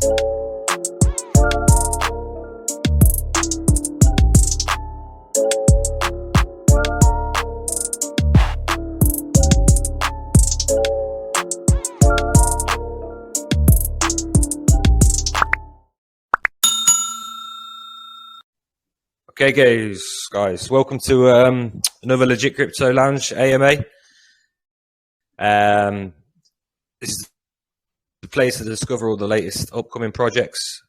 Okay, guys, welcome to another Legit Crypto Lounge AMA. This is the place to discover all the latest upcoming projects,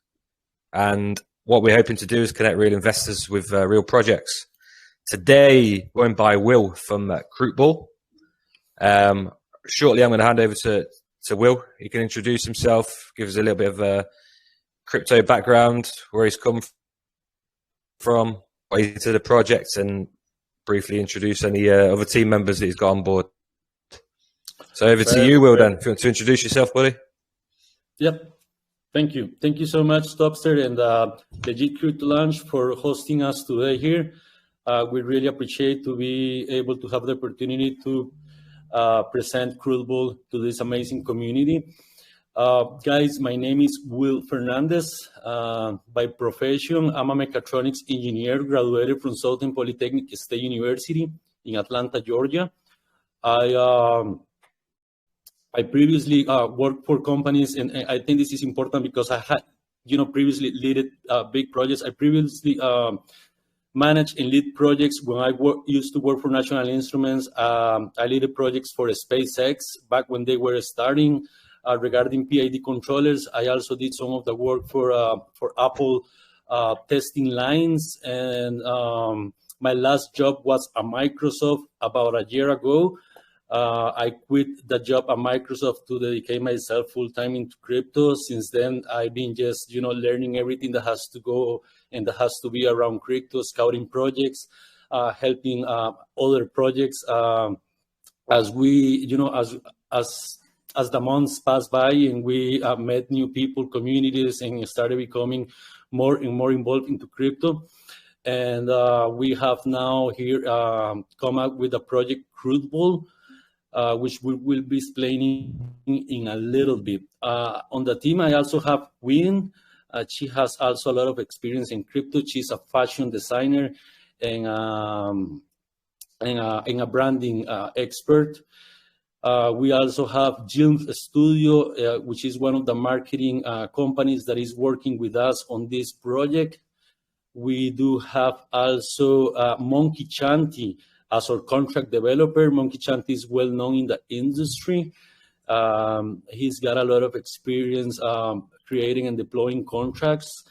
and what we're hoping to do is connect real investors with real projects. Today, joined by Will from Crootball. Shortly, I'm going to hand over to Will. He can introduce himself, give us a little bit of a crypto background, where he's come from, to the project, and briefly introduce any other team members that he's got on board. So over to you, Will, then, if you want to introduce yourself, buddy. Yep. Thank you. Thank you so much, Topster and Legit Crypto Lounge for hosting us today here. We really appreciate to be able to have the opportunity to present Crootball to this amazing community. Guys, my name is Will Fernandez. By profession, I'm a mechatronics engineer graduated from Southern Polytechnic State University in Atlanta, Georgia. I previously worked for companies, and I think this is important because I had, previously led big projects. I previously managed and lead projects when I used to work for National Instruments. I led projects for SpaceX back when they were starting. Regarding PID controllers, I also did some of the work for Apple testing lines, and my last job was at Microsoft about a year ago. I quit the job at Microsoft to dedicate myself full-time into crypto. Since then, I've been just, learning everything that has to go and that has to be around crypto, scouting projects, helping other projects as we, as the months passed by and we met new people, communities, and started becoming more and more involved into crypto. And we have now here come up with a project Crootball, which we will be explaining in a little bit. On the team, I also have Win. She has also a lot of experience in crypto. She's a fashion designer and a branding expert. We also have Jim Studio, which is one of the marketing companies that is working with us on this project. We do have also Monkey Chanty as our contract developer. Monkey Chanty is well known in the industry. He's got a lot of experience creating and deploying contracts.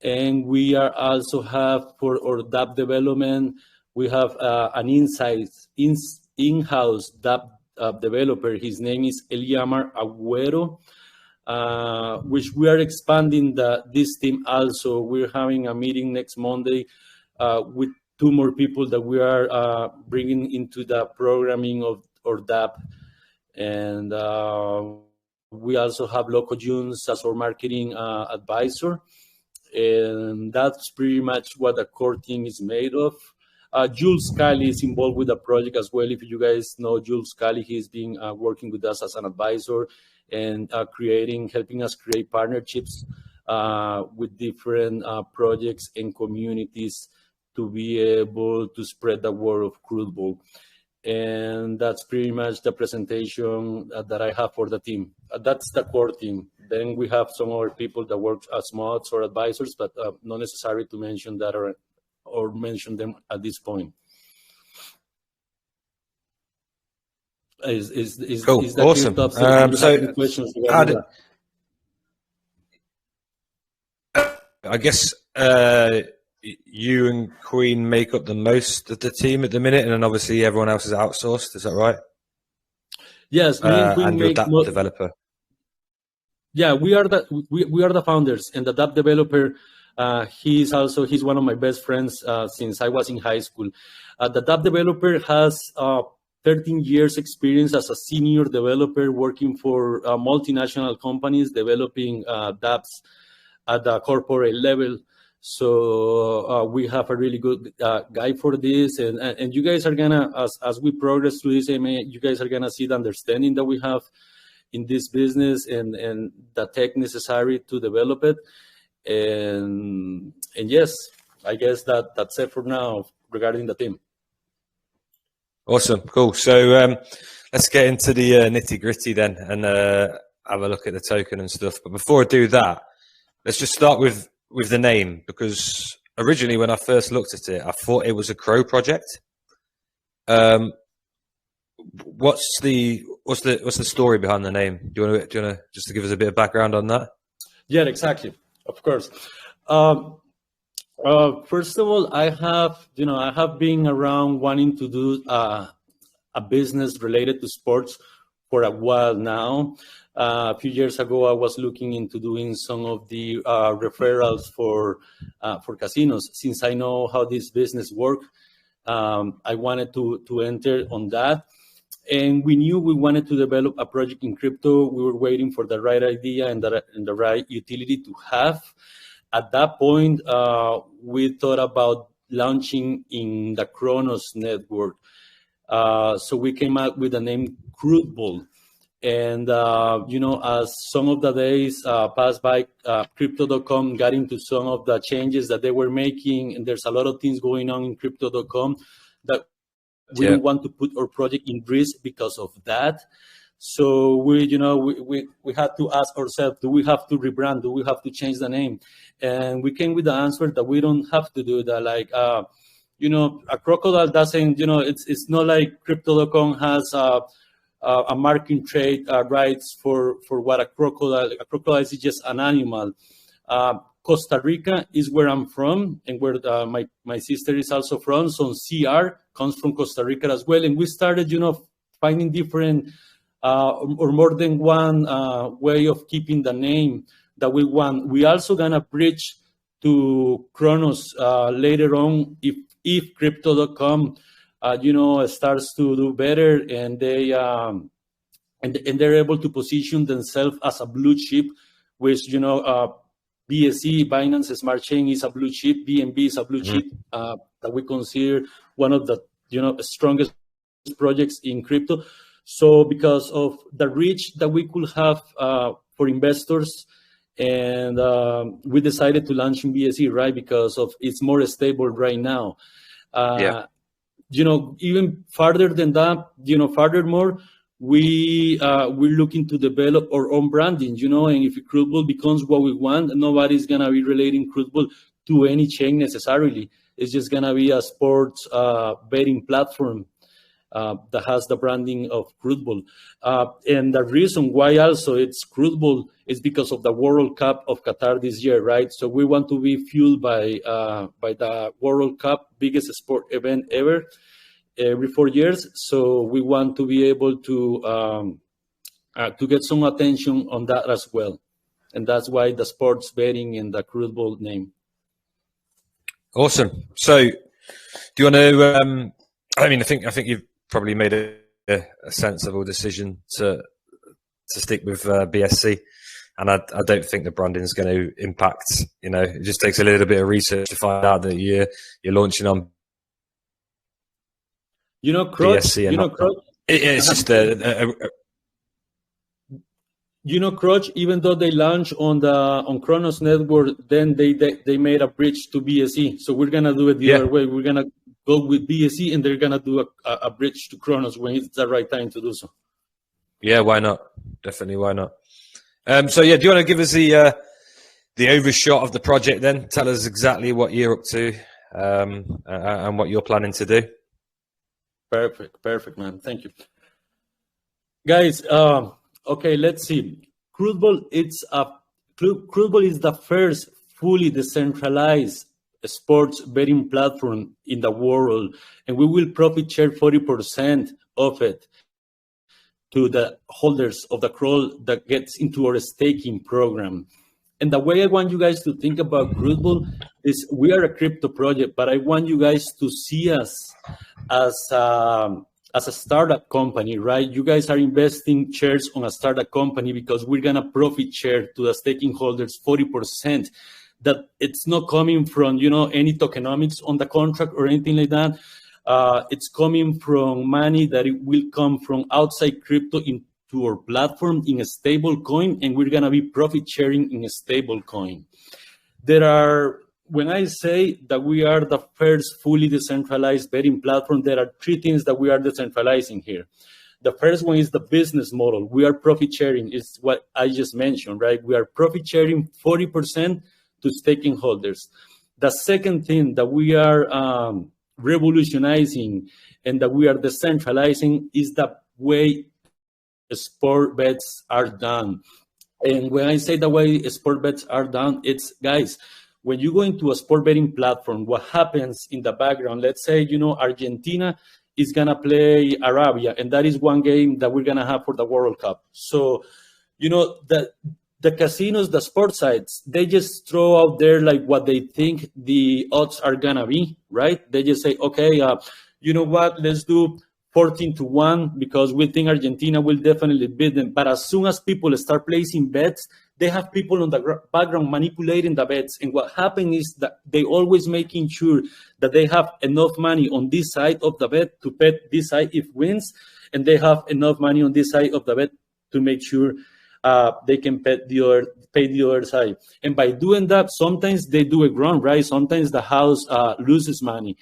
And we are also have for our dApp development, we have an in-house dApp developer. His name is Eliamar Agüero, which we are expanding this team also. We're having a meeting next Monday with 2 more people that we are bringing into the programming of our dApp. And we also have Loco Jones as our marketing advisor. And that's pretty much what the core team is made of. Jules Scali is involved with the project as well. If you guys know Jules Scali, he's been working with us as an advisor and helping us create partnerships with different projects and communities to be able to spread the word of Crootball. And that's pretty much the presentation that I have for the team. That's the core team. Then we have some other people that work as mods or advisors, but not necessary to mention that or mention them at this point. Is cool. that awesome. So questions I guess you and Queen make up the most of the team at the minute, and then obviously everyone else is outsourced. Is that right? Yes, me and Queen you're a dApp developer. Yeah, we are the founders, and the dApp developer. He's one of my best friends since I was in high school. The dApp developer has 13 years experience as a senior developer working for multinational companies developing dApps at the corporate level. So we have a really good guy for this, and you guys are gonna, as we progress through this, you guys are gonna see the understanding that we have in this business and the tech necessary to develop it. And yes, I guess that's it for now regarding the team. Awesome, cool. So let's get into the nitty gritty then, and have a look at the token and stuff. But before I do that, let's just start with the name, because originally when I first looked at it, I thought it was a crow project. What's the story behind the name? Do you want to just to give us a bit of background on that? Yeah, exactly. Of course. First of all, I have been around wanting to do a business related to sports for a while now. A few years ago, I was looking into doing some of the referrals for casinos. Since I know how this business works, I wanted to enter on that. And we knew we wanted to develop a project in crypto. We were waiting for the right idea and the right utility to have. At that point, we thought about launching in the Cronos network. So we came out with the name Crootball. And, as some of the days passed by, Crypto.com got into some of the changes that they were making. And there's a lot of things going on in Crypto.com that we don't want to put our project in risk because of that. So we had to ask ourselves, do we have to rebrand? Do we have to change the name? And we came with the answer that we don't have to do that. Like, a crocodile doesn't, it's not like Crypto.com has a marking trade rights for what a crocodile is just an animal. Costa Rica is where I'm from, and where my sister is also from. So CR comes from Costa Rica as well. And we started, finding different or more than one way of keeping the name that we want. We also gonna bridge to Cronos later on if Crypto.com starts to do better and they and they're able to position themselves as a blue chip, which BSC, Binance Smart Chain, is a blue chip. BNB is a blue chip that we consider one of the strongest projects in crypto. So because of the reach that we could have for investors, and we decided to launch in BSC, right? Because of it's more stable right now. Even farther than that, furthermore, we're looking to develop our own branding, and if Crootball becomes what we want, nobody's gonna be relating Crootball to any chain necessarily. It's just gonna be a sports betting platform that has the branding of Crootball. And the reason why also it's Crootball is because of the World Cup of Qatar this year, right? So we want to be fueled by the World Cup, biggest sport event ever, every 4 years. So we want to be able to get some attention on that as well. And that's why the sports betting and the Crootball name. Awesome. So do you want to, I think you've probably made a sensible decision to stick with BSC, and I don't think the branding is going to impact. It just takes a little bit of research to find out that you're launching on BSC. It's just Crutch, even though they launched on Cronos network, then they made a bridge to BSC. So we're gonna do it the other way. We're gonna go with BSC, and they're gonna do a bridge to Cronos when it's the right time to do so. Yeah, why not? Definitely, why not? Do you want to give us the overshot of the project then? Tell us exactly what you're up to and what you're planning to do. Perfect, man. Thank you, guys. Okay, let's see. Crootball is the first fully decentralized sports betting platform in the world, and we will profit share 40% of it to the holders of the crawl that gets into our staking program. And the way I want you guys to think about Crootball is we are a crypto project, but I want you guys to see us as a startup company, right? You guys are investing shares on a startup company because we're gonna profit share to the staking holders 40%. That it's not coming from any tokenomics on the contract or anything like that. It's coming from money that it will come from outside crypto into to our platform in a stable coin, and we're going to be profit sharing in a stable coin. When I say that we are the first fully decentralized betting platform, there are three things that we are decentralizing here. The first one is the business model. We are profit sharing, is what I just mentioned, right? We are profit sharing 40% to staking holders. The second thing that we are revolutionizing and that we are decentralizing is the way sport bets are done. And when I say the way sport bets are done, it's, guys, when you go into a sport betting platform, what happens in the background, let's say, Argentina is going to play Arabia, and that is one game that we're going to have for the World Cup. So, the casinos, the sports sites, they just throw out there like what they think the odds are going to be, right? They just say, okay, you know what, let's do 14-1 because we think Argentina will definitely beat them. But as soon as people start placing bets, they have people on the background manipulating the bets. And what happens is that they always making sure that they have enough money on this side of the bet to bet this side if wins, and they have enough money on this side of the bet to make sure they can pay the other side. And by doing that, sometimes they do it wrong, right? Sometimes the house loses money,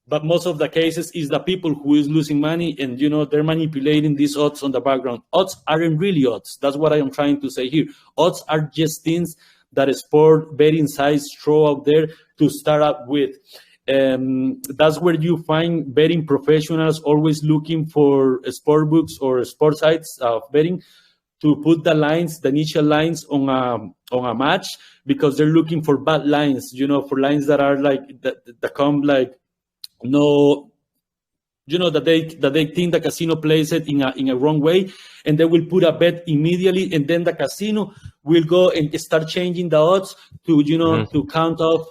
but most of the cases is the people who is losing money, and they're manipulating these odds on the background. Odds aren't really odds. That's what I am trying to say here. Odds are just things that sport betting sites throw out there to start up with. That's where you find betting professionals always looking for sport books or sport sites of betting to put the lines, the initial lines on a match, because they're looking for bad lines, for lines that are like that come like no, that they think the casino plays it in a wrong way, and they will put a bet immediately, and then the casino will go and start changing the odds to to count off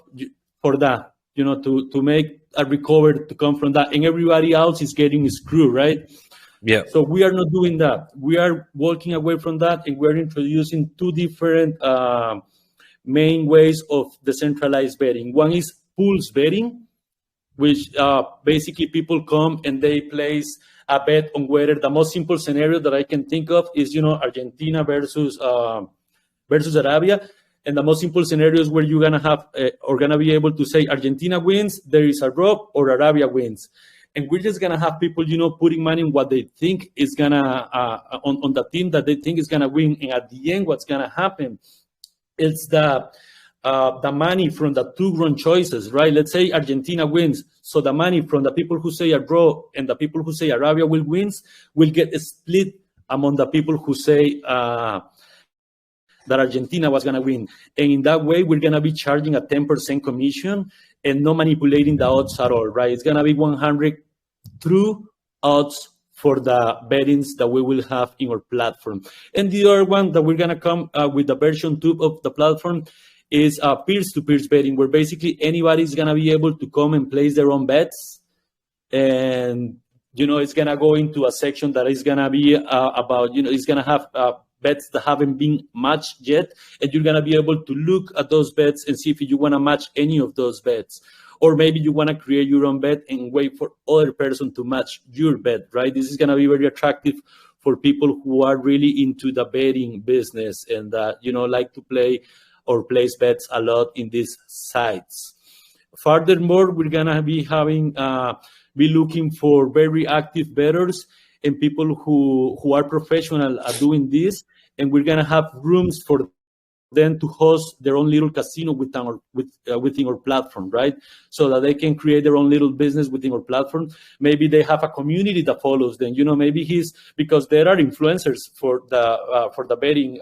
for that, to make a recovery to come from that, and everybody else is getting screwed, right? Yeah. So we are not doing that. We are walking away from that, and we're introducing two different main ways of decentralized betting. One is pools betting, which basically people come and they place a bet on whether the most simple scenario that I can think of is, Argentina versus Arabia. And the most simple scenario is where you're going to have or going to be able to say Argentina wins, there is a draw, or Arabia wins. And we're just going to have people, putting money on what they think is going to, on the team that they think is going to win. And at the end, what's going to happen is the money from the two wrong choices, right? Let's say Argentina wins. So the money from the people who say a draw and the people who say Arabia will wins will get split among the people who say that Argentina was going to win. And in that way, we're going to be charging a 10% commission and no manipulating the odds at all, right? It's going to be 100 true odds for the bettings that we will have in our platform. And the other one that we're going to come with the version 2 of the platform is peer-to-peer betting, where basically anybody's going to be able to come and place their own bets. And, it's going to go into a section that is going to be about, it's going to have bets that haven't been matched yet. And you're going to be able to look at those bets and see if you want to match any of those bets. Or maybe you want to create your own bet and wait for other person to match your bet, right? This is going to be very attractive for people who are really into the betting business and, like to play or place bets a lot in these sites. Furthermore, we're gonna be be looking for very active bettors and people who are professional at doing this, and we're gonna have rooms for them to host their own little casino within our platform, right? So that they can create their own little business within our platform. Maybe they have a community that follows them. Maybe because there are influencers for the betting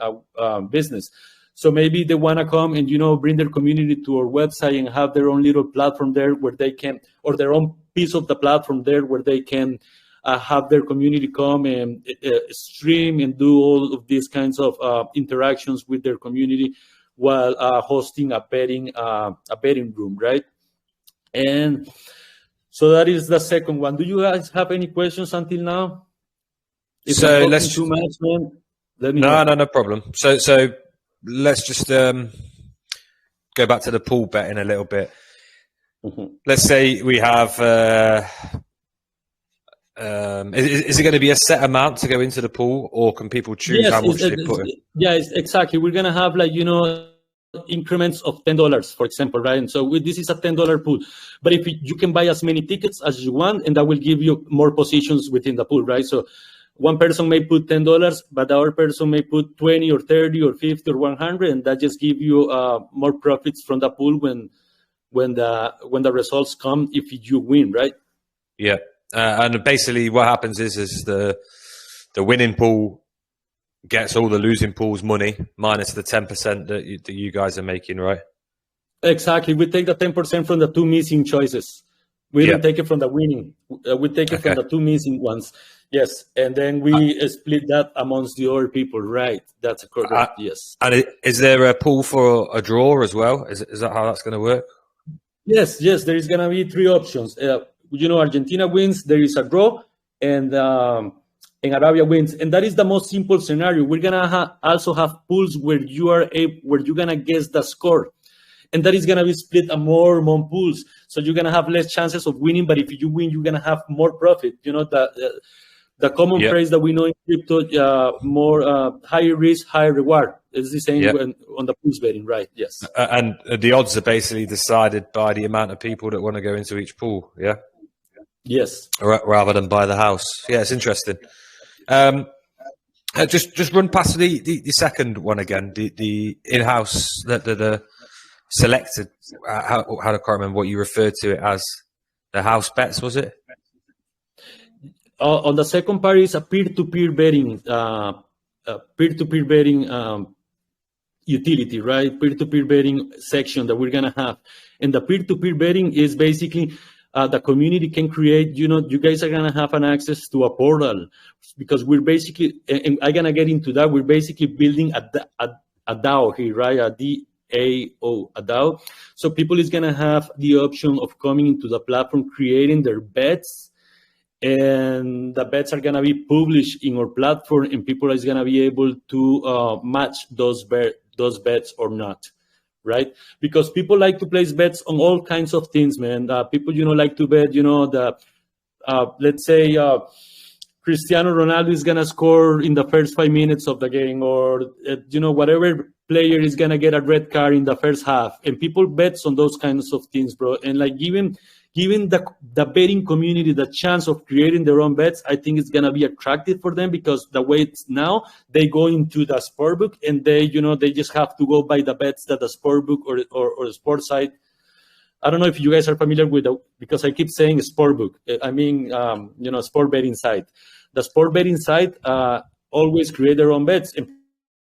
business. So maybe they want to come and, bring their community to our website and have their own little platform there where they can, or their own piece of the platform there where they can have their community come and stream and do all of these kinds of interactions with their community while hosting a betting room, right? And so that is the second one. Do you guys have any questions until now? If so let's too much, man, let me no problem. So let's just go back to the pool betting a little bit. Mm-hmm. Let's say we have Is it going to be a set amount to go into the pool, or can people choose how much they put in? Yeah, exactly. We're gonna have like increments of $10, for example, right? And so this is a $10 pool, but if you can buy as many tickets as you want, and that will give you more positions within the pool, right? So one person may put $10, but the other person may put 20 or 30 or 50 or 100, and that just give you more profits from the pool when the results come if you win, right? Yeah, and basically what happens is the winning pool gets all the losing pool's money minus the 10% that you guys are making, right? Exactly. We take the 10% from the two missing choices. We don't take it from the winning. We take it from the two missing ones. Yes, and then we split that amongst the other people, right? That's correct. Yes. And is there a pool for a draw as well? Is that how that's going to work? Yes. There is going to be three options. Argentina wins. There is a draw, and Arabia wins, and that is the most simple scenario. We're gonna also have pools where you're gonna guess the score, and that is gonna be split among more pools. So you're gonna have less chances of winning, but if you win, you're gonna have more profit. The common phrase that we know in crypto, more higher risk, higher reward. It's the same on the pools betting, right? Yes. And the odds are basically decided by the amount of people that want to go into each pool. Yeah. Yes. Rather than by the house. Yeah, it's interesting. Just run past the second one again. The in-house the selected. How I can't remember what you referred to it as. The house bets, was it? On the second part is a peer-to-peer betting, utility, right? Peer-to-peer betting section that we're gonna have, and the peer-to-peer betting is basically the community can create. You guys are gonna have an access to a portal because we're basically, and I'm gonna get into that. We're basically building a DAO here, right? A DAO. So people is gonna have the option of coming into the platform, creating their bets. And the bets are going to be published in our platform, and people are going to be able to match those bets or not, right? Because people like to place bets on all kinds of things, man. People, like to bet, let's say Cristiano Ronaldo is going to score in the first 5 minutes of the game, or, whatever player is going to get a red card in the first half. And people bets on those kinds of things, bro. And like giving the betting community the chance of creating their own bets, I think it's going to be attractive for them, because the way it's now, they go into the sportbook and they just have to go by the bets that the sportbook or the sports site. I don't know if you guys are familiar with because I keep saying sportbook. I mean, sport betting site. The sport betting site always create their own bets, and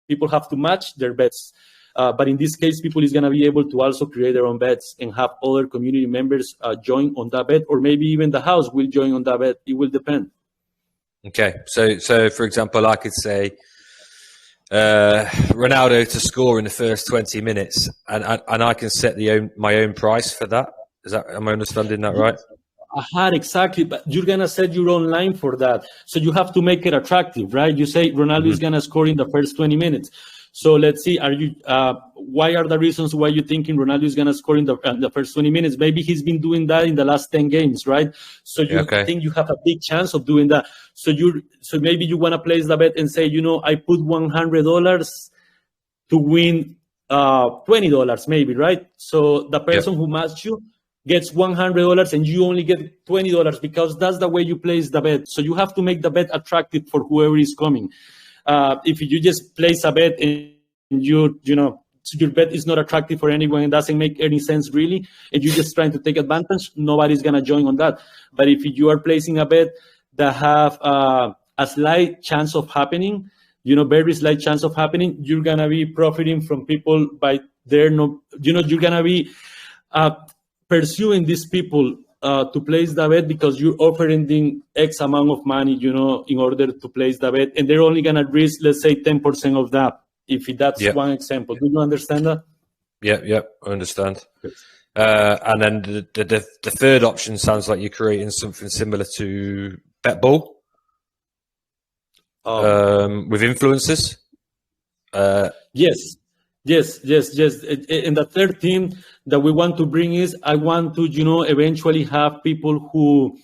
people have to match their bets. But in this case, people is going to be able to also create their own bets and have other community members join on that bet, or maybe even the house will join on that bet. It will depend. Okay. So for example, I could say Ronaldo to score in the first 20 minutes, and I can set my own price for that. Am I understanding that right? Exactly. But you're going to set your own line for that. So you have to make it attractive, right? You say Ronaldo is going to score in the first 20 minutes. So let's see, why are the reasons why you're thinking Ronaldo is going to score in the first 20 minutes? Maybe he's been doing that in the last 10 games, right? So you think you have a big chance of doing that. So maybe you want to place the bet and say, I put $100 to win $20 maybe, right? So the person who matched you gets $100 and you only get $20 because that's the way you place the bet. So you have to make the bet attractive for whoever is coming. If you just place a bet and your bet is not attractive for anyone and doesn't make any sense really, and you're just trying to take advantage, nobody's gonna join on that. But if you are placing a bet that have a slight chance of happening, very slight chance of happening, you're gonna be profiting from people by their you're gonna be pursuing these people to place the bet because you're offering them X amount of money, in order to place the bet, and they're only gonna risk, let's say, 10% of that. If that's one example, do you understand that? Yeah, I understand. And then the third option sounds like you're creating something similar to BetBall with influencers. Yes. And the third thing that we want to bring is I want to, eventually have people who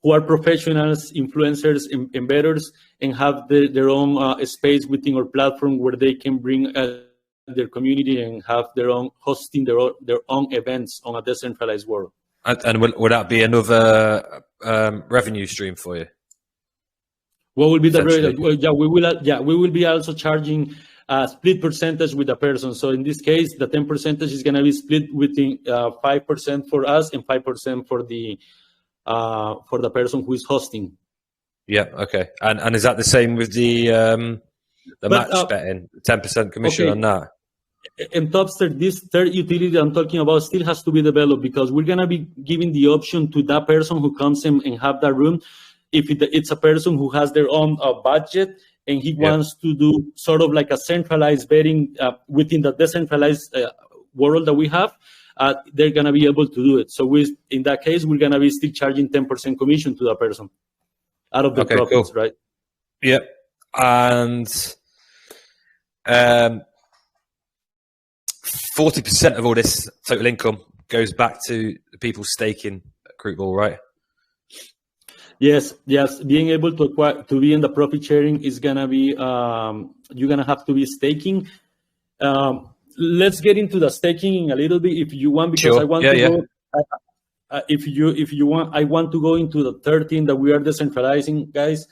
who are professionals, influencers, embedders, and have their own space within our platform where they can bring their community and have their own hosting their own events on a decentralized world. And would that be another revenue stream for you? What will be the revenue? Yeah, we will be also charging a split percentage with the person. So in this case, the 10% is going to be split within 5% for us and 5% for the person who is hosting. Yeah. Okay. And is that the same with the match betting? 10% commission on that. And Topster, this third utility I'm talking about still has to be developed, because we're going to be giving the option to that person who comes in and have that room. If it's a person who has their own budget and he wants to do sort of like a centralized betting within the decentralized world that we have, they're going to be able to do it. So in that case, we're going to be still charging 10% commission to that person out of the profits, right? Yep. And 40% of all this total income goes back to the people staking at Crootball, right? Yes. Being able to be in the profit sharing is gonna be you're gonna have to be staking. Let's get into the staking in a little bit if you want, because I want to go. If you want, I want to go into the third thing that we are decentralizing, guys.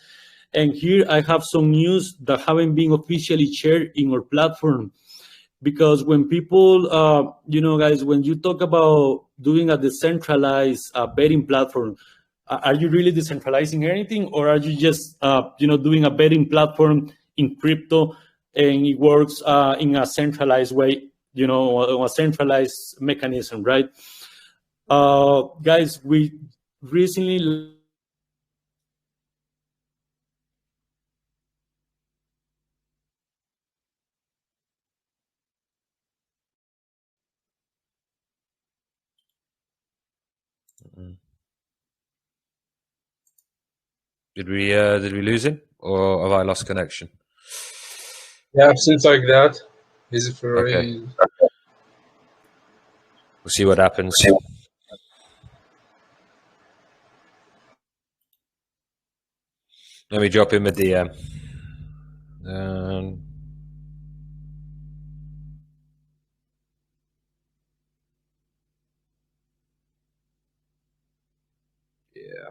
And here I have some news that haven't been officially shared in our platform. Because when people, guys, when you talk about doing a decentralized betting platform, are you really decentralizing anything, or are you just, doing a betting platform in crypto and it works in a centralized way, on a centralized mechanism, right? Guys, we recently Did we lose him, or have I lost connection? Yeah, seems like that. Is it for Okay. We'll see what happens. Let me drop him a DM. Yeah.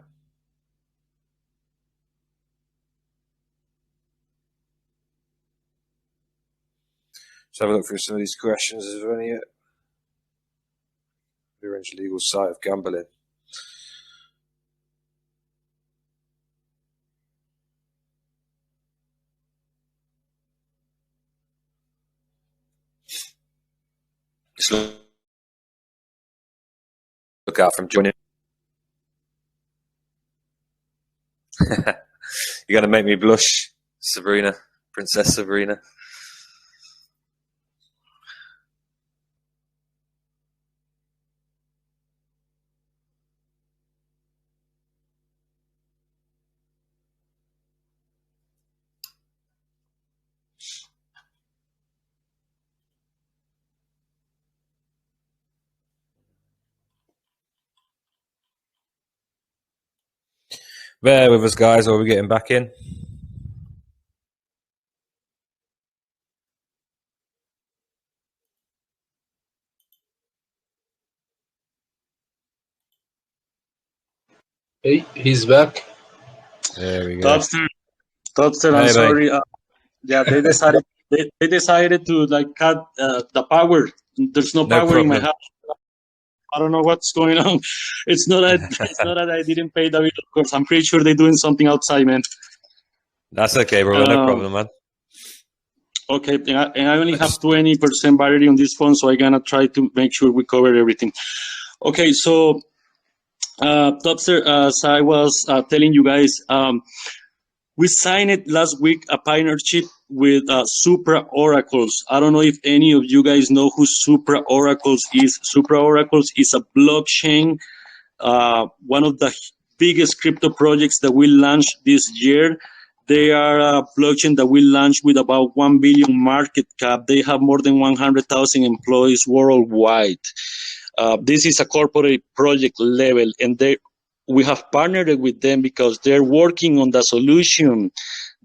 So have a look through some of these questions. Is there any yet? The orange legal site of gambling. Just look out from joining. You're gonna make me blush, Sabrina, Princess Sabrina. Bear with us, guys, or we're getting back in. Hey, he's back. There we go. Topster, I'm sorry. They decided they decided to cut the power. There's no power in my house. I don't know what's going on. It's not that I didn't pay the bill, of course. I'm pretty sure they're doing something outside, man. That's okay, bro. No problem, man. Okay, and I only have 20% battery on this phone, so I'm gonna try to make sure we cover everything. Okay, so Topster, as I was telling you guys, we signed it last week, a partnership with Supra Oracles. I don't know if any of you guys know who Supra Oracles is. Supra Oracles is a blockchain, one of the biggest crypto projects that we launched this year. They are a blockchain that we launched with about 1 billion market cap. They have more than 100,000 employees worldwide. This is a corporate project level, and we have partnered with them because they're working on the solution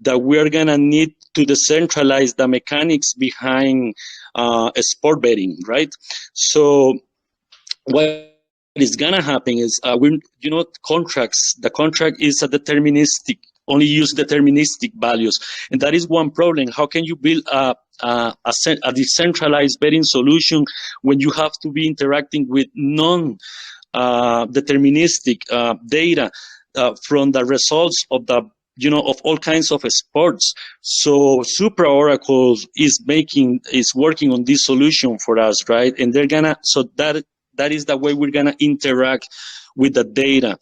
that we're gonna need to decentralize the mechanics behind sport betting, right? So what is gonna happen is contracts. The contract is a deterministic, only use deterministic values, and that is one problem. How can you build a decentralized betting solution when you have to be interacting with non-deterministic data from the results of the of all kinds of sports? So Supra Oracle is working on this solution for us, right? And they're gonna, so that is the way we're gonna interact with the data.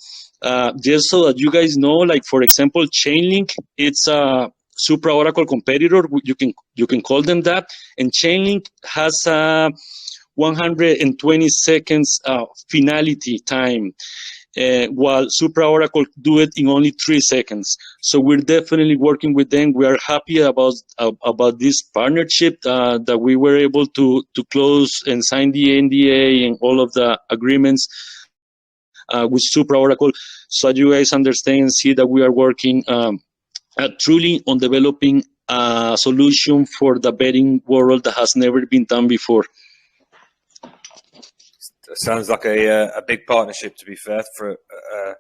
Just so that you guys know, like for example, Chainlink, it's a Supra Oracle competitor. You can call them that, and Chainlink has a 120 seconds finality time, while Supra Oracle do it in only 3 seconds. So we're definitely working with them. We are happy about this partnership that we were able to close and sign the NDA and all of the agreements with Supra Oracle. So you guys understand and see that we are working truly on developing a solution for the betting world that has never been done before. Sounds like a big partnership, to be fair, for a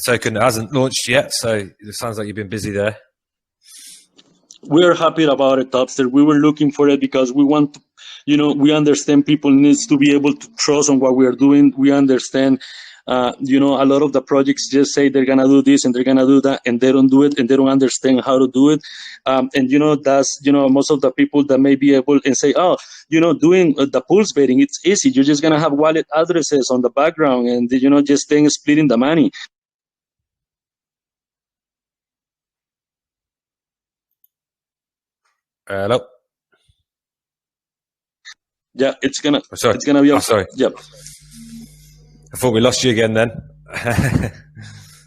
token that hasn't launched yet. So it sounds like you've been busy there. We're happy about it, Topster. We were looking for it because we want to, we understand people needs to be able to trust on what we are doing. We understand, a lot of the projects just say they're going to do this and they're going to do that, and they don't do it and they don't understand how to do it. And, that's, most of the people that may be able and say, oh, doing the pulse betting, it's easy. You're just going to have wallet addresses on the background and, just then splitting the money. Hello? Yeah, it's going to be. Oh, sorry. Yeah. I thought we lost you again then.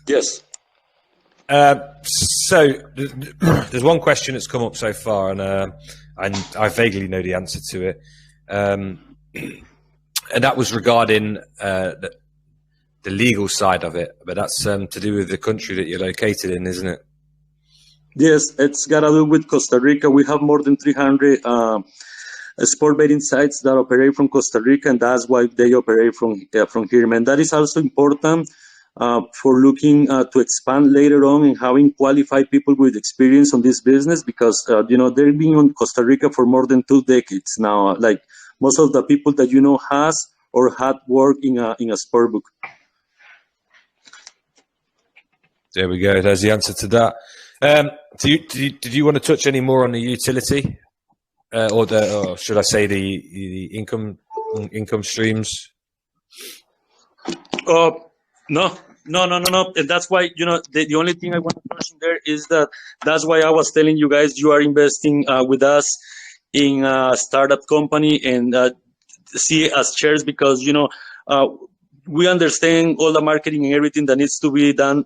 Yes. So there's one question that's come up so far, and I vaguely know the answer to it, and that was regarding the legal side of it, but that's to do with the country that you're located in, isn't it? Yes, it's got to do with Costa Rica. We have more than 300 sport betting sites that operate from Costa Rica, and that's why they operate from here. And that is also important for looking to expand later on and having qualified people with experience on this business, because they've been on Costa Rica for more than 2 decades now. Like most of the people that has or had worked in a sport book. There we go. There's the answer to that. Did you want to touch any more on the utility, or should I say the income streams? No. And that's why, the only thing I want to mention there is that's why I was telling you guys you are investing with us in a startup company and see us shares, because, we understand all the marketing and everything that needs to be done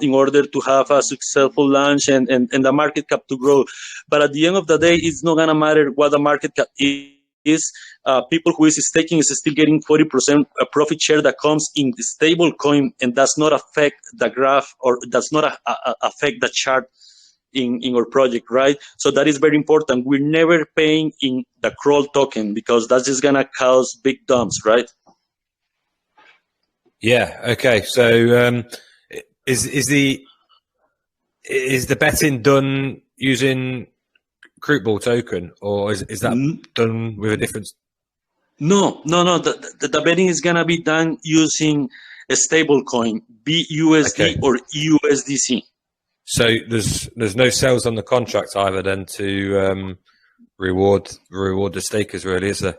in order to have a successful launch and the market cap to grow. But at the end of the day, it's not going to matter what the market cap is. People who is staking is still getting 40% profit share that comes in the stable coin and does not affect the graph or does not affect the chart in our project, right? So that is very important. We're never paying in the crawl token because that's just going to cause big dumps, right? Yeah. Okay. So is the betting done using Crootball token, or is that done with a different? No. The betting is gonna be done using a stable coin, BUSD or USDC. So there's no sales on the contract either then to reward the stakers, really, is there?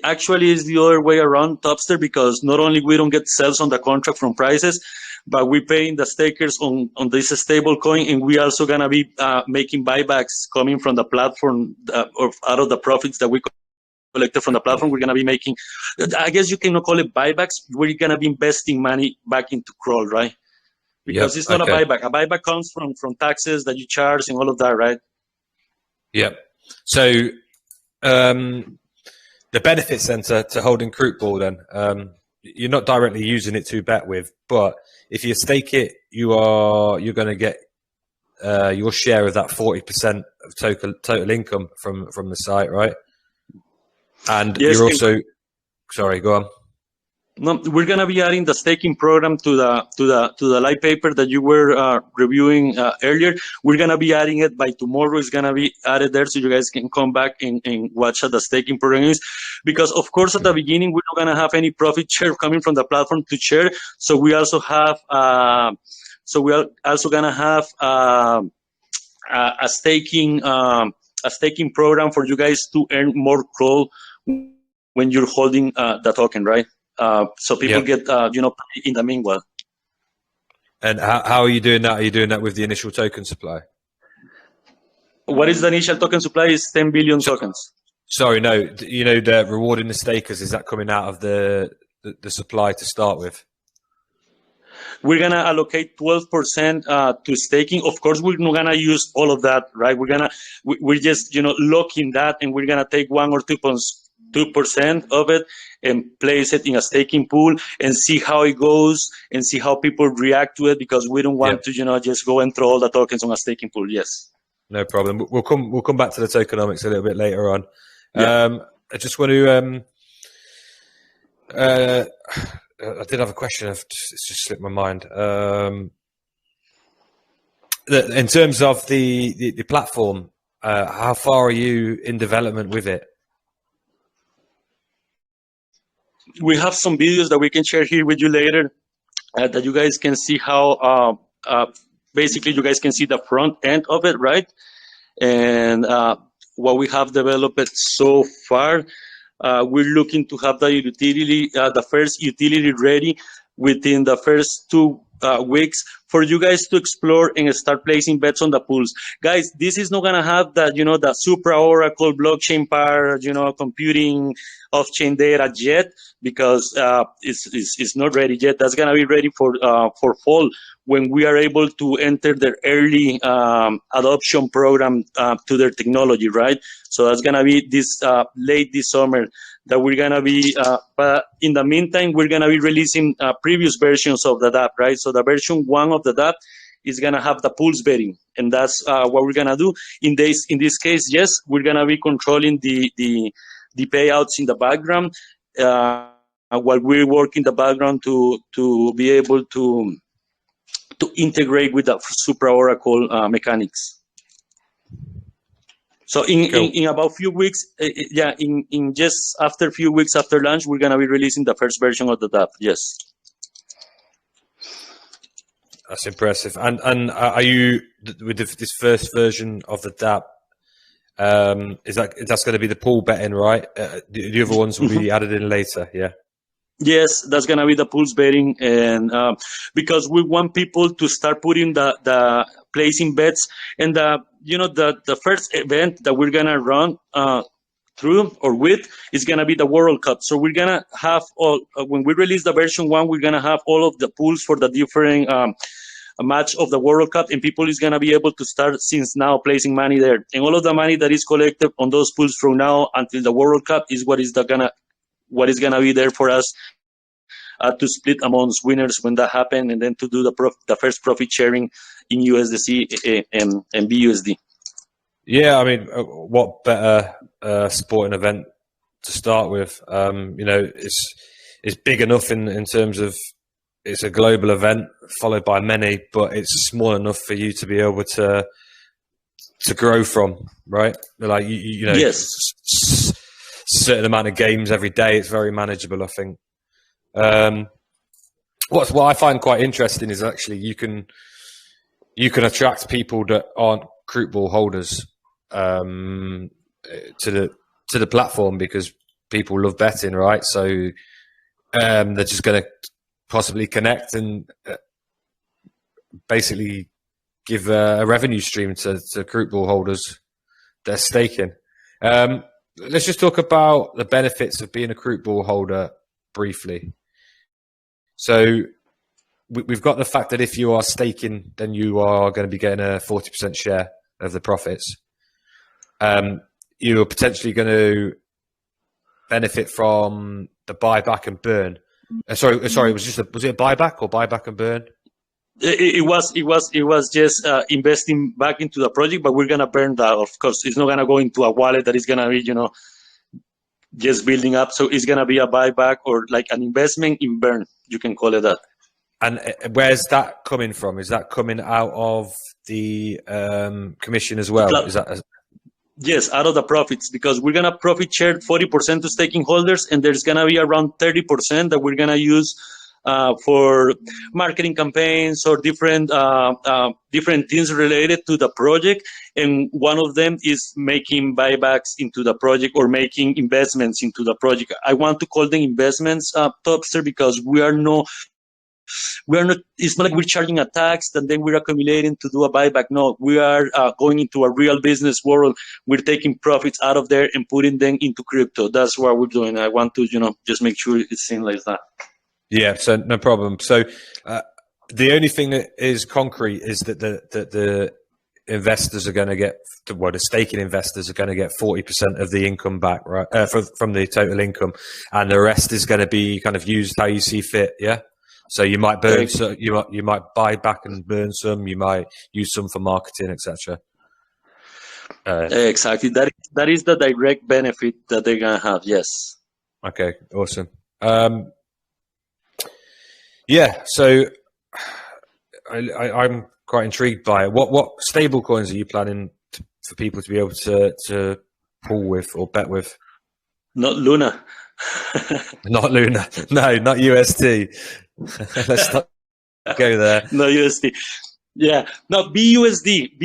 Actually, it's the other way around, Topster, because not only we don't get sales on the contract from prices, but we're paying the stakers on this stable coin, and we also gonna be making buybacks coming from the platform or out of the profits that we collected from the platform. We're gonna be making, I guess you cannot call it buybacks. We're gonna be investing money back into Crawl, right? Because it's not a buyback. A buyback comes from taxes that you charge and all of that, right? Yeah. So the benefits then to holding Crootball then, you're not directly using it to bet with, but if you stake it, you're going to get your share of that 40% of total income from the site, right? And Yes, you're also, sorry, go on. No, we're gonna be adding the staking program to the light paper that you were reviewing earlier. We're gonna be adding it by tomorrow. It's gonna be added there, so you guys can come back and watch what the staking program is. Because of course, at the beginning, we're not gonna have any profit share coming from the platform to share. So we also have gonna have a staking program for you guys to earn more CROL when you're holding the token, right? So people get, in the meanwhile. And how are you doing that? Are you doing that with the initial token supply? What is the initial token supply? Is 10 billion tokens. Sorry, no. You know, the rewarding the stakers, is that coming out of the supply to start with? We're going to allocate 12% to staking. Of course, we're not going to use all of that, right? We're just, locking that, and we're going to take 1 or 2% of it and place it in a staking pool and see how it goes and see how people react to it, because we don't want to, just go and throw all the tokens on a staking pool. Yes. No problem. We'll come back to the tokenomics a little bit later on. Yeah. I just want to I did have a question. It's just slipped my mind. In terms of the platform, how far are you in development with it? We have some videos that we can share here with you later that you guys can see how basically you guys can see the front end of it, right? And what we have developed so far, we're looking to have the first utility ready within the first 2 weeks for you guys to explore and start placing bets on the pools. Guys, this is not gonna have that, the super oracle blockchain part, computing off-chain data yet, because it's not ready yet. That's gonna be ready for fall, when we are able to enter their early adoption program to their technology, right? So that's gonna be this late this summer that we're gonna be. But in the meantime, we're gonna be releasing previous versions of the DApp, right? So the version 1 of the DApp is gonna have the pools betting, and that's what we're gonna do. In this case, yes, we're gonna be controlling the payouts in the background while we work in the background to be able to integrate with the super oracle mechanics. So in about few weeks, in just after a few weeks after launch, we're gonna be releasing the first version of the DApp. Yes. That's impressive. And are you with this first version of the DApp? That's going to be the pool betting, right? The other ones will be added in later. Yeah. Yes, that's gonna be the pools betting, and because we want people to start putting the placing bets, and the first event that we're gonna run through or with is gonna be the World Cup. So we're gonna have all when we release the version 1, we're gonna have all of the pools for the different match of the World Cup, and people is gonna be able to start since now placing money there, and all of the money that is collected on those pools from now until the World Cup is what is gonna be there for us to split amongst winners when that happens, and then to do the first profit sharing in USDC and BUSD. Yeah, I mean, what better sporting event to start with? It's big enough in terms of it's a global event followed by many, but it's small enough for you to be able to grow from, right? Like yes. Certain amount of games every day. It's very manageable, I think. What I find quite interesting is actually you can attract people that aren't Crootball holders to the platform, because people love betting, right? So they're just going to possibly connect and basically give a revenue stream to Crootball holders that are staking. Let's just talk about the benefits of being a Crootball holder briefly. So we've got the fact that if you are staking, then you are going to be getting a 40% share of the profits. You are potentially going to benefit from the buyback and burn. Sorry, it was it a buyback or buyback and burn? It was just investing back into the project, but we're gonna burn that. Of course, it's not gonna go into a wallet that is gonna be, just building up. So it's gonna be a buyback or like an investment in burn. You can call it that. And where's that coming from? Is that coming out of the commission as well? Is that? Yes, out of the profits, because we're gonna profit share 40% to staking holders, and there's gonna be around 30% that we're gonna use for marketing campaigns or different things related to the project. And one of them is making buybacks into the project or making investments into the project. I want to call them investments, Topster, because we are not, it's not like we're charging a tax and then we're accumulating to do a buyback. No, we are going into a real business world. We're taking profits out of there and putting them into crypto. That's what we're doing. I want to, just make sure it's seen like that. Yeah, so no problem. So the only thing that is concrete is that the investors are going to get, the staking investors are going to get 40% of the income back, right, from the total income, and the rest is going to be kind of used how you see fit. Yeah. So you might burn, so you might buy back and burn some. You might use some for marketing, etc. Exactly. That is the direct benefit that they're gonna have. Yes. Okay. Awesome. Yeah. So I'm quite intrigued by it. What stable coins are you planning for people to be able to pull with or bet with? Not Luna. Not Luna. No, not UST. Let's not go there. No USD. Yeah. No, BUSD,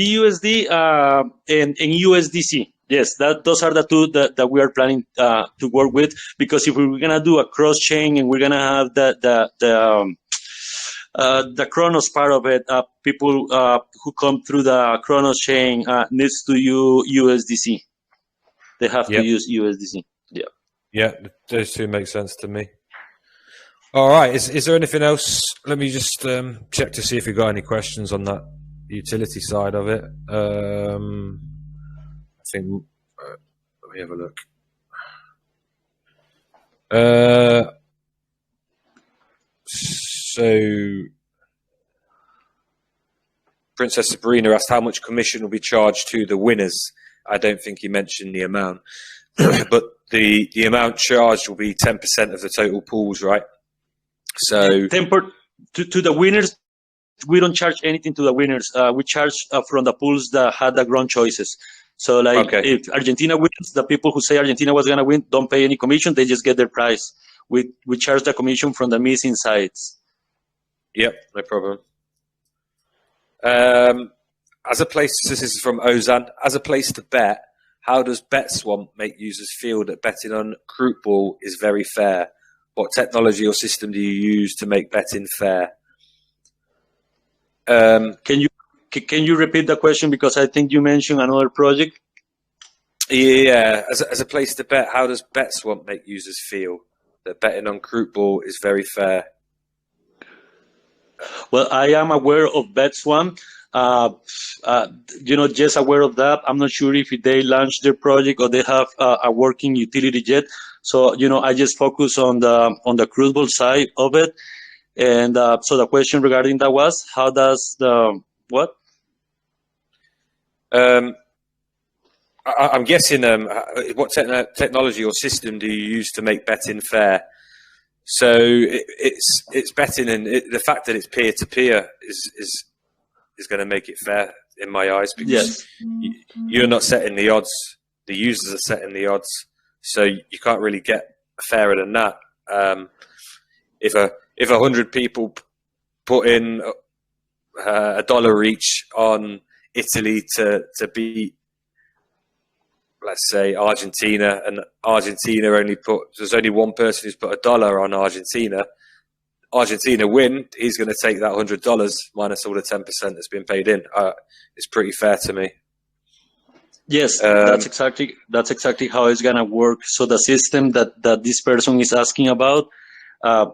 and USDC. Yes, those are the two that we are planning to work with, because if we're gonna do a cross chain and we're gonna have the Chronos part of it, people who come through the Chronos chain needs to use USDC. They have to use USDC. Yeah. Yeah, those two make sense to me. All right. Is there anything else? Let me just check to see if we've got any questions on that utility side of it. I think let me have a look. So Princess Sabrina asked how much commission will be charged to the winners. I don't think he mentioned the amount, but the amount charged will be 10% of the total pools, right? So to the winners, we don't charge anything to the winners. We charge from the pools that had the ground choices. So if Argentina wins, the people who say Argentina was going to win don't pay any commission. They just get their prize. We charge the commission from the missing sides. Yep, no problem. As a place, this is from Ozan, as a place to bet, how does BetSwamp make users feel that betting on Crootball is very fair? What technology or system do you use to make betting fair? Can you repeat the question, because I think you mentioned another project? Yeah, as a place to bet, how does BetSwamp make users feel that betting on Crootball is very fair? Well, I am aware of BetSwamp. Just aware of that. I'm not sure if they launched their project or they have a working utility yet. So, I just focus on the Crootball side of it. And so the question regarding that was, how does the what? I'm guessing what technology or system do you use to make betting fair? So it's betting, and the fact that it's peer to peer is going to make it fair in my eyes, because you're not setting the odds; the users are setting the odds. So you can't really get fairer than that. If 100 people put in $1 each on Italy to beat, let's say, Argentina, and Argentina there's only one person who's put $1 on Argentina. Argentina win, he's going to take that $100 minus all the 10% that's been paid in. It's pretty fair to me. Yes, that's exactly how it's going to work. So the system that this person is asking about,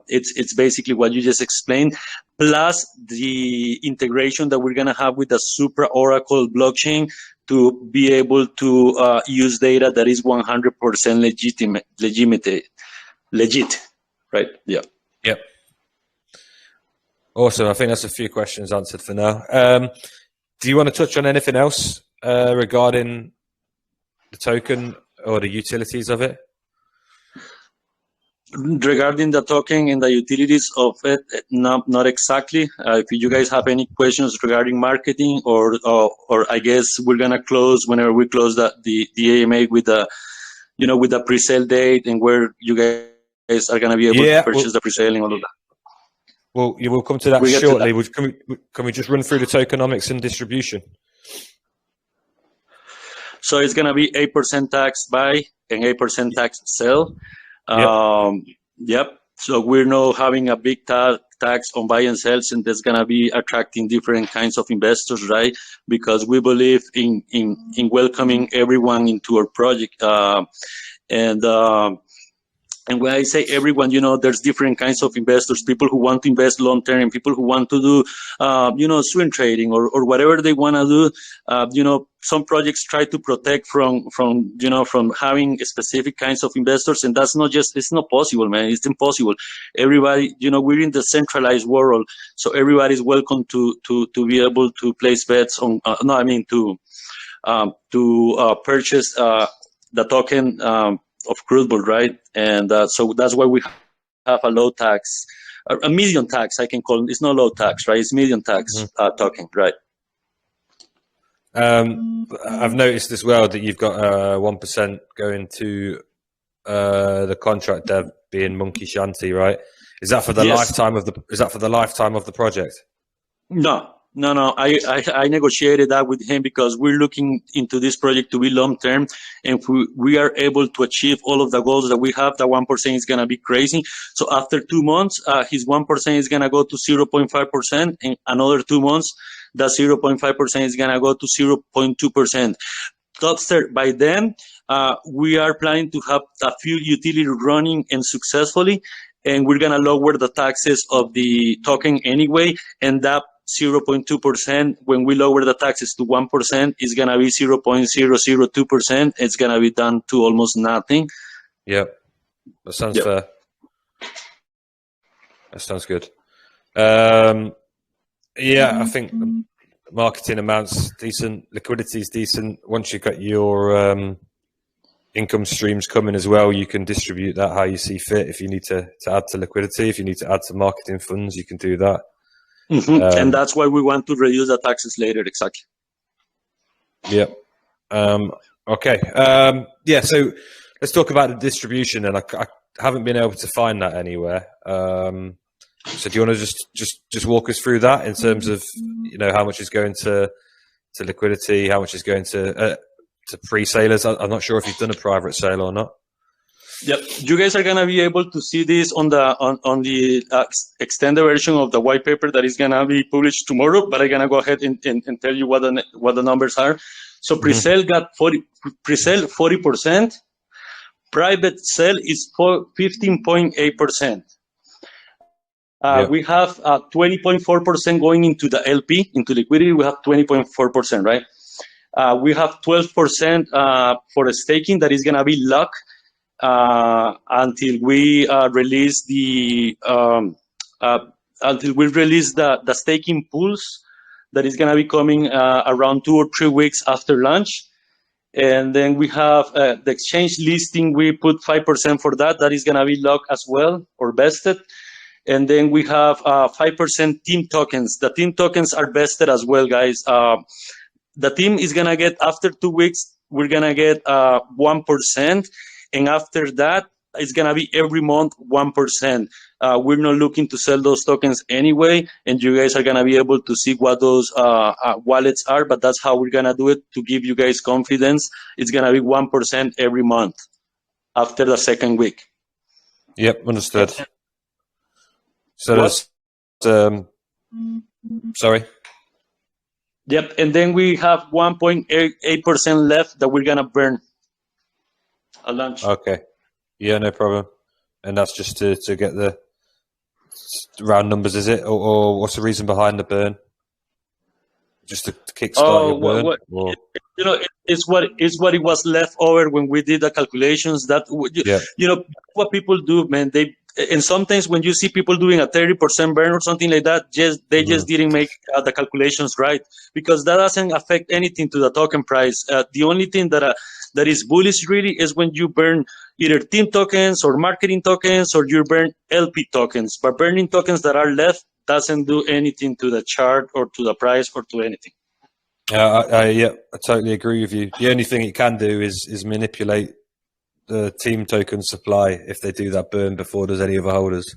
it's basically what you just explained, plus the integration that we're going to have with the Supra Oracle blockchain to be able to use data that is 100% legit, right? Yeah. Yep. Awesome. I think that's a few questions answered for now. Do you want to touch on anything else regarding the token or the utilities of it? Regarding the token and the utilities of it, not exactly. If you guys have any questions regarding marketing, or I guess we're gonna close whenever we close the AMA with the with the pre-sale date and where you guys are gonna be able to purchase the pre-sale and all of that. Well, you will come to that shortly. Can we just run through the tokenomics and distribution? So it's gonna be 8% tax buy and 8% tax sell. Yep. So we're now having a big tax on buy and sells, and that's gonna be attracting different kinds of investors, right? Because we believe in welcoming everyone into our project. And when I say everyone, there's different kinds of investors, people who want to invest long term, and people who want to do, swing trading or whatever they want to do. Some projects try to protect from having specific kinds of investors, and that's it's not possible, man. It's impossible. Everybody, we're in the centralized world, so everybody's welcome to be able to place bets on, to purchase the token of Crootball, right? And so that's why we have a low tax, a medium tax, I can call it. It's not low tax, right? It's medium tax token, right? I've noticed as well that you've got 1% going to the contract dev being Monkey Shanty, right? Is that for the lifetime of the? Is that for the lifetime of the project? No. I negotiated that with him because we're looking into this project to be long term, and if we are able to achieve all of the goals that we have, the 1% is gonna be crazy. So after 2 months, his 1% is gonna go to 0.5%, and another 2 months, that 0.5% is gonna go to 0.2%. By then, we are planning to have a few utilities running and successfully, and we're gonna lower the taxes of the token anyway, and that 0.2%, when we lower the taxes to 1%, is gonna be 0.002%. It's gonna be done to almost nothing. Yep, that sounds fair. That sounds good. I think the marketing amount's decent, liquidity is decent. Once you've got your income streams coming as well, you can distribute that how you see fit. If you need to add to liquidity, if you need to add to marketing funds, you can do that. And that's why we want to reduce the taxes later, exactly. Yep. Okay. So let's talk about the distribution, and I haven't been able to find that anywhere. So do you want to just walk us through that in terms of how much is going to liquidity, how much is going to pre-salers? I'm not sure if you've done a private sale or not. Yep, you guys are gonna be able to see this on the extended version of the white paper that is gonna be published tomorrow. But I'm gonna go ahead and tell you what the numbers are. So pre-sale got 40%. Private sale is 15.8%. We have 20.4% going into the LP, into liquidity. We have 20.4%, right? We have 12% for staking that is gonna be locked until we release the staking pools that is gonna be coming around 2 or 3 weeks after launch. And then we have the exchange listing. We put 5% for that. That is gonna be locked as well or vested. And then we have 5% team tokens. The team tokens are vested as well, guys. The team is gonna get, after 2 weeks, we're gonna get 1%. And after that, it's gonna be every month 1%. We're not looking to sell those tokens anyway, and you guys are gonna be able to see what those wallets are. But that's how we're gonna do it to give you guys confidence. It's gonna be 1% every month after the second week. Yep, understood. So that's sorry. Yep, and then we have 1.8% left that we're gonna burn at launch. Okay. Yeah, no problem. And that's just to get the round numbers, is it? Or what's the reason behind the burn? Just to kickstart your burn? It's what it was left over when we did the calculations. That what people do, man. They and sometimes when you see people doing a 30% burn or something like that, they just didn't make the calculations right, because that doesn't affect anything to the token price. The only thing that is bullish really is when you burn either team tokens or marketing tokens, or you burn LP tokens. But burning tokens that are left doesn't do anything to the chart or to the price or to anything. Yeah, I totally agree with you. The only thing it can do is manipulate the team token supply if they do that burn before there's any other holders.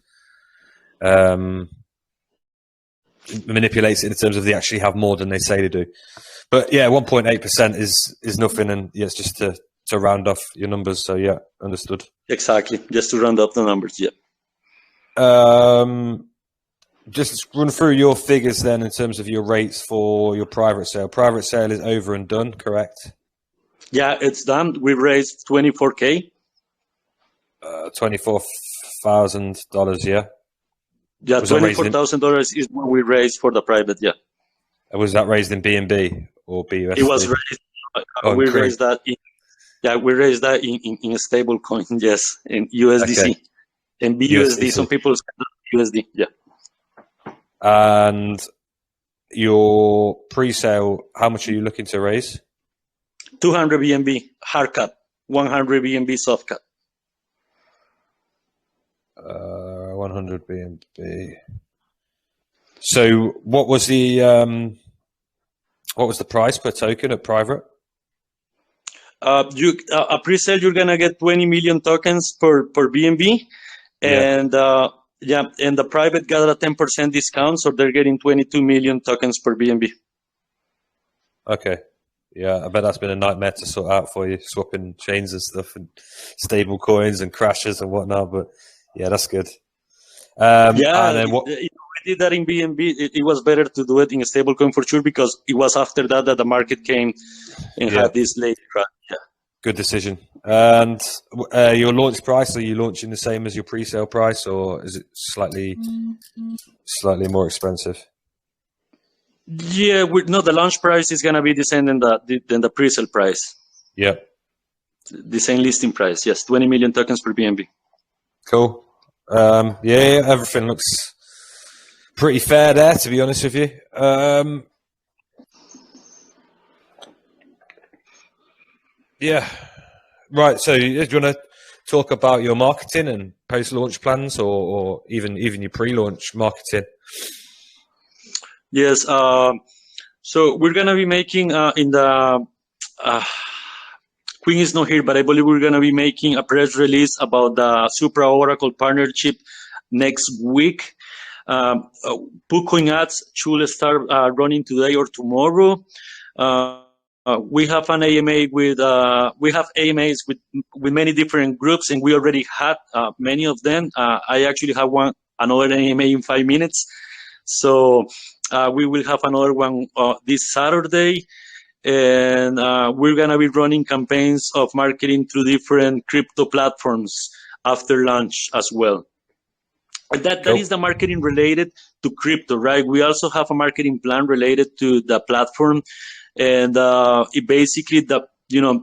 Manipulates it in terms of they actually have more than they say they do. But yeah, 1.8% is nothing, and yeah, it's just to round off your numbers. So yeah, understood. Exactly, just to round up the numbers. Yeah. Just run through your figures then in terms of your rates for your private sale. Private sale is over and done, correct? Yeah, it's done. We raised $24K. $24,000, yeah? Yeah, $24,000 is what we raised for the private, yeah. Was that raised in BNB or BUSD? It was raised. We raised that in a stable coin, yes, in USDC. Okay. And BUSD, USDC. Some people USD, yeah. And your pre-sale, how much are you looking to raise? 200 BNB hard cut, 100 BNB soft cut. 100 BNB. So, what was the price per token at private? A pre-sale, you're gonna get 20 million tokens per BNB, and and the private got a 10% discount, so they're getting 22 million tokens per BNB. Okay. Yeah, I bet that's been a nightmare to sort out for you, swapping chains and stuff, and stable coins and crashes and whatnot. But yeah, that's good. And then we did that in BNB. It was better to do it in a stable coin for sure, because it was after that the market came and had this late crash. Yeah. Good decision. And your launch price, are you launching the same as your pre-sale price, or is it slightly more expensive? Yeah, the launch price is gonna be the same than the pre-sale price. Yeah. The same listing price, yes, 20 million tokens per BNB. Cool. Yeah, everything looks pretty fair there, to be honest with you. Yeah. Right. So, do you want to talk about your marketing and post-launch plans, or even your pre-launch marketing? Yes. So we're gonna be making in the Queen is not here, but I believe we're gonna be making a press release about the Supra Oracle partnership next week. Bitcoin ads should start running today or tomorrow. We have an AMA with AMAs with many different groups, and we already had many of them. I actually have another AMA in 5 minutes, so we will have another one this Saturday, and we're gonna be running campaigns of marketing through different crypto platforms after launch as well. That is the marketing related to crypto, right? We also have a marketing plan related to the platform. And it basically,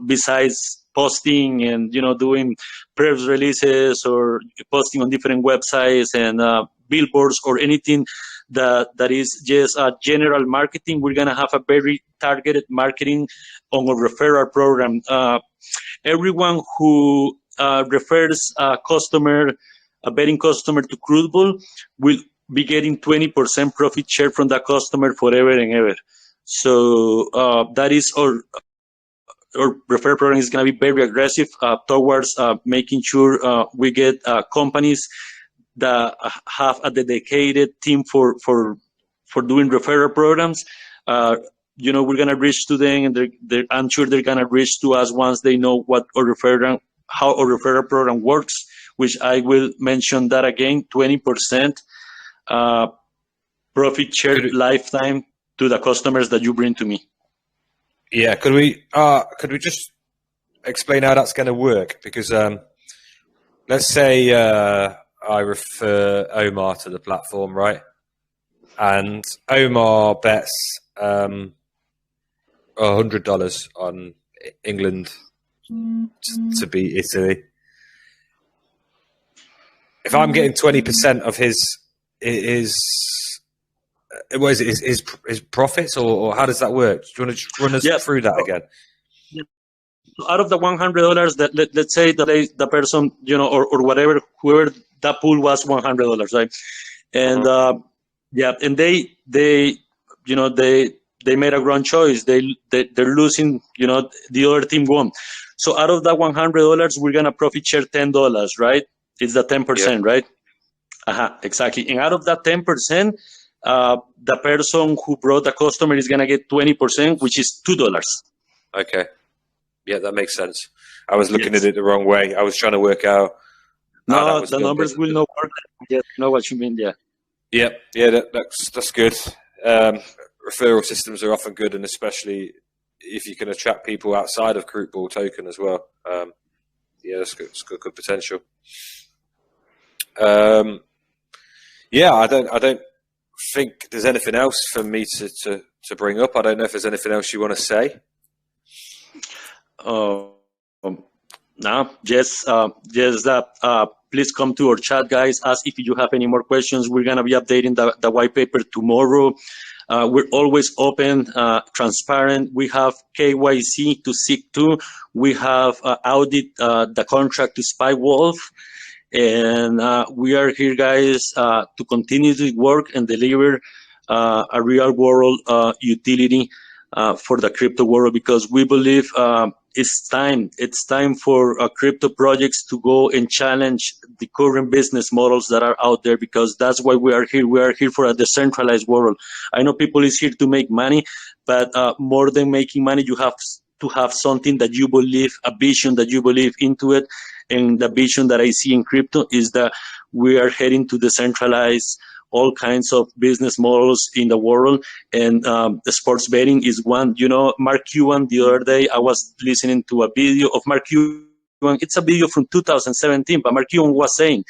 besides posting and, doing press releases or posting on different websites and billboards or anything that is just general marketing, we're going to have a very targeted marketing on a referral program. Everyone who refers a betting customer to Crootball will be getting 20% profit share from that customer forever and ever. So that is our referral program is going to be very aggressive towards making sure we get companies that have a dedicated team for doing referral programs. We're going to reach to them, and I'm sure they're going to reach to us once they know how our referral program works, which I will mention that again, 20% profit share lifetime to the customers that you bring to me. Yeah, could we just explain how that's going to work? Because let's say I refer Omar to the platform, right? And Omar bets $100 on England to beat Italy. if I'm getting 20% of his what is it, his profits, or how does that work? Do you want to just run us through that again? Out of the $100, that let's say that the person, or whatever, whoever that pool was $100, right? And and they made a wrong choice. They're losing. The other team won. So out of that $100, we're gonna profit share $10, right? It's the 10%, right? Exactly. And out of that 10%, the person who brought the customer is gonna get 20%, which is $2. Okay. Yeah, that makes sense. I was looking at it the wrong way. I was trying to work out. No, the numbers will not work. Yes, I know what you mean. Yeah. Yeah, that's good. Referral systems are often good, and especially if you can attract people outside of Crootball token as well. That's good. It's good potential. I don't think there's anything else for me to bring up. I don't know if there's anything else you want to say. Please come to our chat, guys. Ask if you have any more questions. We're gonna be updating the white paper tomorrow. We're always open, transparent. We have KYC to SIC 2. We have audit the contract to SpyWolf. And we are here, guys, to continue to work and deliver a real world utility for the crypto world, because we believe it's time for crypto projects to go and challenge the current business models that are out there, because that's why we are here. We are here for a decentralized world. I know people is here to make money, but more than making money, you have to have something that you believe, a vision that you believe into it. And the vision that I see in crypto is that we are heading to decentralize all kinds of business models in the world, and the sports betting is one. Mark Cuban, the other day, I was listening to a video of Mark Cuban. It's a video from 2017, but Mark Cuban was saying,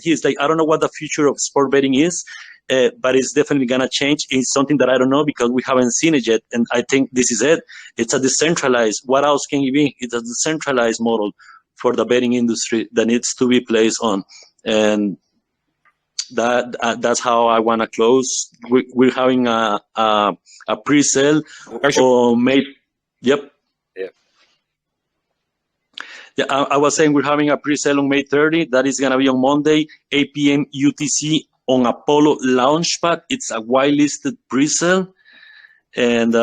he's like, I don't know what the future of sport betting is, but it's definitely going to change. It's something that I don't know because we haven't seen it yet, and I think this is it. It's a decentralized. What else can it be? It's a decentralized model for the betting industry that needs to be placed on, and that's how I want to close. We're having a pre-sale on May. Yep. Yeah, I was saying we're having a pre-sale on May 30. That is going to be on Monday, 8 p.m. UTC on Apollo Launchpad. It's a whitelisted pre-sale. And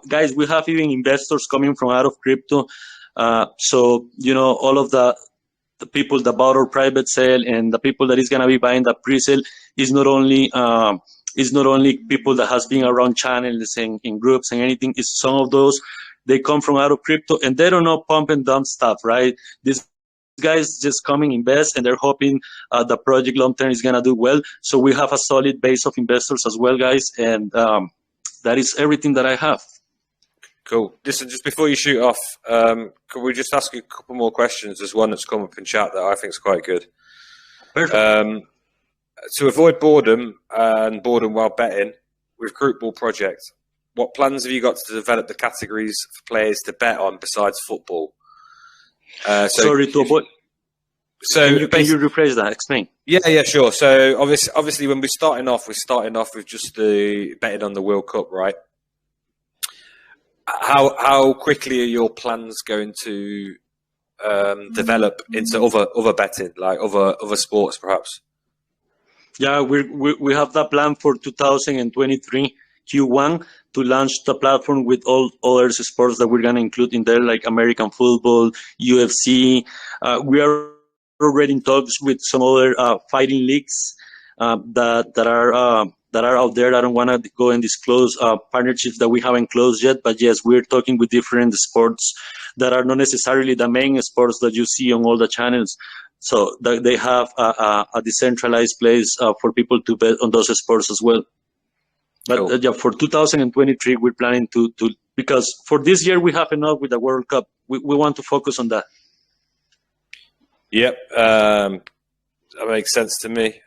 guys, we have even investors coming from out of crypto. So, all of the people that bought our private sale and the people that is going to be buying the pre-sale is not only people that has been around channels and in groups and anything. It's some of those, they come from out of crypto and they don't know pump and dump stuff, right? These guys just come and invest, and they're hoping the project long term is going to do well. So we have a solid base of investors as well, guys. And that is everything that I have. Cool. Listen, just before you shoot off, could we just ask you a couple more questions? There's one that's come up in chat that I think is quite good. Perfect. To avoid boredom and boredom while betting with Crootball project, what plans have you got to develop the categories for players to bet on besides football? Sorry to avoid. So can you rephrase that? Explain. Yeah, sure. So obviously, when we're starting off with just the betting on the World Cup, right? How quickly are your plans going to develop into other betting, like other sports, perhaps? Yeah, we have that plan for 2023 Q1 to launch the platform with all other sports that we're gonna include in there, like American football, UFC. We are already in talks with some other fighting leagues that are out there. I don't want to go and disclose partnerships that we haven't closed yet, but yes, we're talking with different sports that are not necessarily the main sports that you see on all the channels. So they have a decentralized place for people to bet on those sports as well. But cool. Yeah, for 2023, we're planning to because for this year we have enough with the World Cup. We want to focus on that. Yep, that makes sense to me.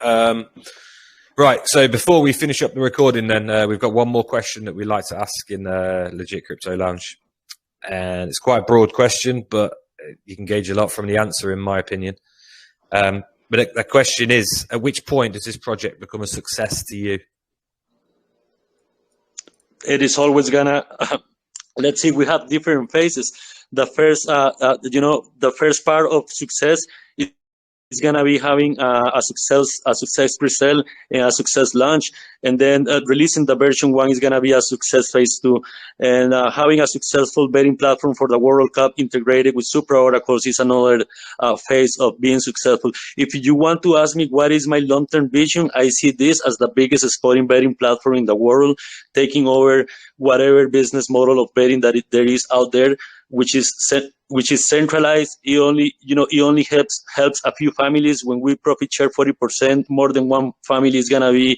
Right, so before we finish up the recording, then we've got one more question that we like to ask in Legit Crypto Lounge, and it's quite a broad question, but you can gauge a lot from the answer, in my opinion. But the question is, at which point does this project become a success to you? It is always gonna. Let's see. We have different phases. The first, the first part of success is gonna be having a success pre-sale and a success launch, and then releasing the version 1 is gonna be a success phase 2, and having a successful betting platform for the World Cup integrated with super oracles is another phase of being successful. If you want to ask me what is my long-term vision, I see this as the biggest sporting betting platform in the world, taking over whatever business model of betting that there is out there, which is centralized. It only helps a few families. When we profit share 40%, more than one family is gonna be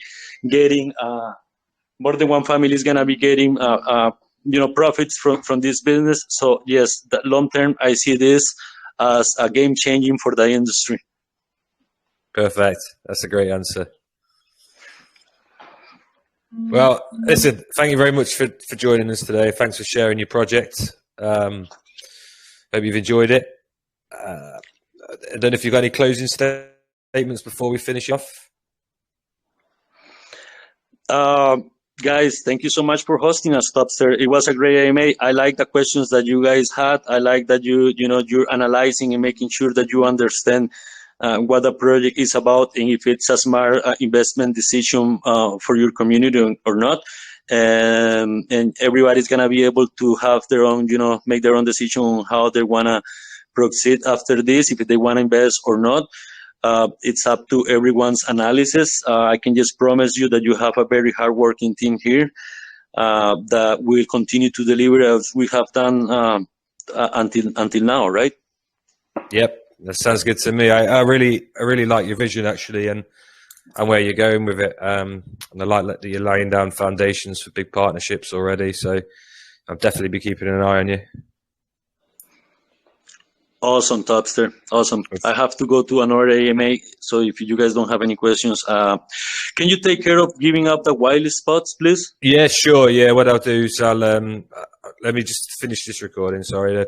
getting profits from this business. So yes, the long term, I see this as a game changing for the industry. Perfect. That's a great answer. Well, listen, thank you very much for joining us today. Thanks for sharing your project. Hope you've enjoyed it. I don't know if you've got any closing statements before we finish off. Guys, thank you so much for hosting us, Topster. It was a great AMA. I like the questions that you guys had. I like that you're analyzing and making sure that you understand what the project is about and if it's a smart investment decision for your community or not. And everybody's gonna be able to have their own, make their own decision on how they wanna proceed after this, if they wanna invest or not. It's up to everyone's analysis. I can just promise you that you have a very hardworking team here that will continue to deliver as we have done until now, right? Yep, that sounds good to me. I really like your vision actually, and where you're going with it. And I like that you're laying down foundations for big partnerships already. So I'll definitely be keeping an eye on you. Awesome, Topster. Awesome. I have to go to another AMA. So if you guys don't have any questions, can you take care of giving up the whitelist spots, please? Yeah, sure. Yeah, what I'll do is let me just finish this recording. Sorry.